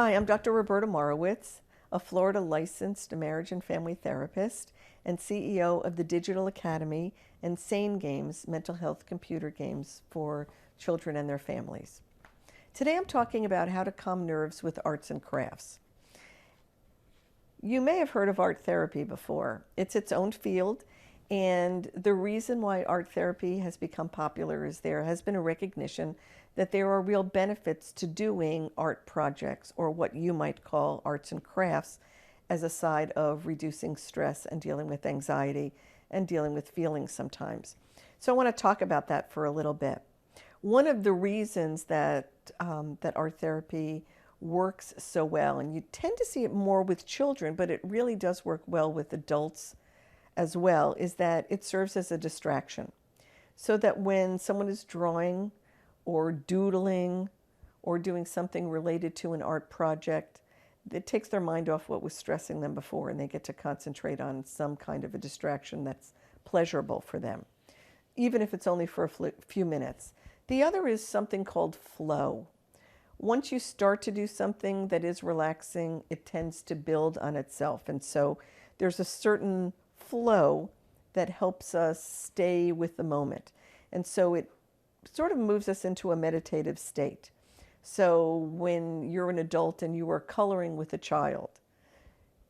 Hi, I'm Dr. Roberta Morowitz, a Florida licensed marriage and family therapist and CEO of the Digital Academy and Sane Games, mental health computer games for children and their families. Today I'm talking about how to calm nerves with arts and crafts. You may have heard of art therapy before. It's its own field, and the reason why art therapy has become popular is there has been a recognition that there are real benefits to doing art projects, or what you might call arts and crafts, as a side of reducing stress and dealing with anxiety and dealing with feelings sometimes. So I want to talk about that for a little bit. One of the reasons that art therapy works so well, and you tend to see it more with children, but it really does work well with adults as well, is that it serves as a distraction. So that when someone is drawing or doodling or doing something related to an art project, it takes their mind off what was stressing them before, and they get to concentrate on some kind of a distraction that's pleasurable for them, even if it's only for a few minutes. The other is something called flow. Once you start to do something that is relaxing, it tends to build on itself. And so there's a certain flow that helps us stay with the moment. And so it sort of moves us into a meditative state. So when you're an adult and you are coloring with a child,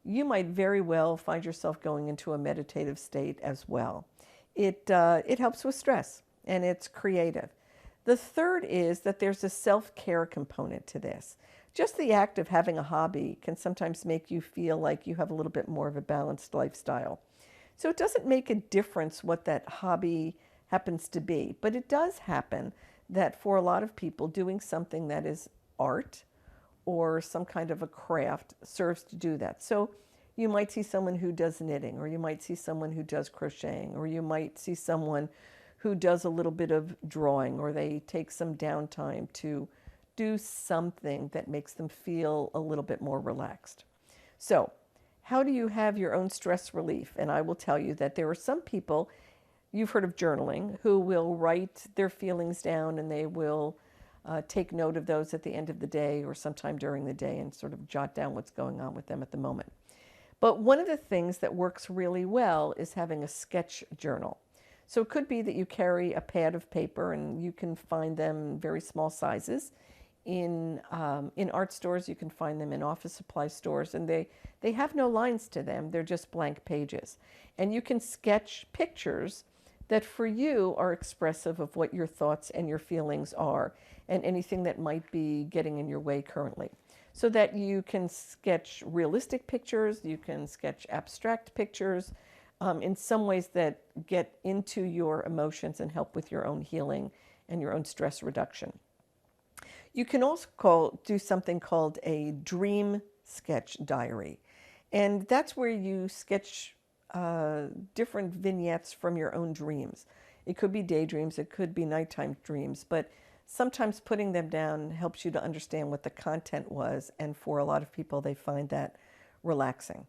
you might very well find yourself going into a meditative state as well. It helps with stress, and it's creative. The third is that there's a self-care component to this. Just the act of having a hobby can sometimes make you feel like you have a little bit more of a balanced lifestyle. So it doesn't make a difference what that hobby happens to be, but it does happen that for a lot of people, doing something that is art or some kind of a craft serves to do that. So you might see someone who does knitting, or you might see someone who does crocheting, or you might see someone who does a little bit of drawing, or they take some downtime to do something that makes them feel a little bit more relaxed. So, how do you have your own stress relief? And I will tell you that there are some people, you've heard of journaling, who will write their feelings down, and they will take note of those at the end of the day or sometime during the day and sort of jot down what's going on with them at the moment. But one of the things that works really well is having a sketch journal. So it could be that you carry a pad of paper, and you can find them very small sizes. In art stores, you can find them in office supply stores, and they have no lines to them. They're just blank pages. And you can sketch pictures that for you are expressive of what your thoughts and your feelings are, and anything that might be getting in your way currently. So that you can sketch realistic pictures, you can sketch abstract pictures, in some ways that get into your emotions and help with your own healing and your own stress reduction. You can also do something called a dream sketch diary. And that's where you sketch different vignettes from your own dreams. It could be daydreams, it could be nighttime dreams, but sometimes putting them down helps you to understand what the content was. And for a lot of people, they find that relaxing.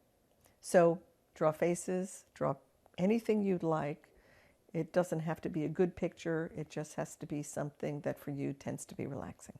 So draw faces, draw anything you'd like. It doesn't have to be a good picture. It just has to be something that for you tends to be relaxing.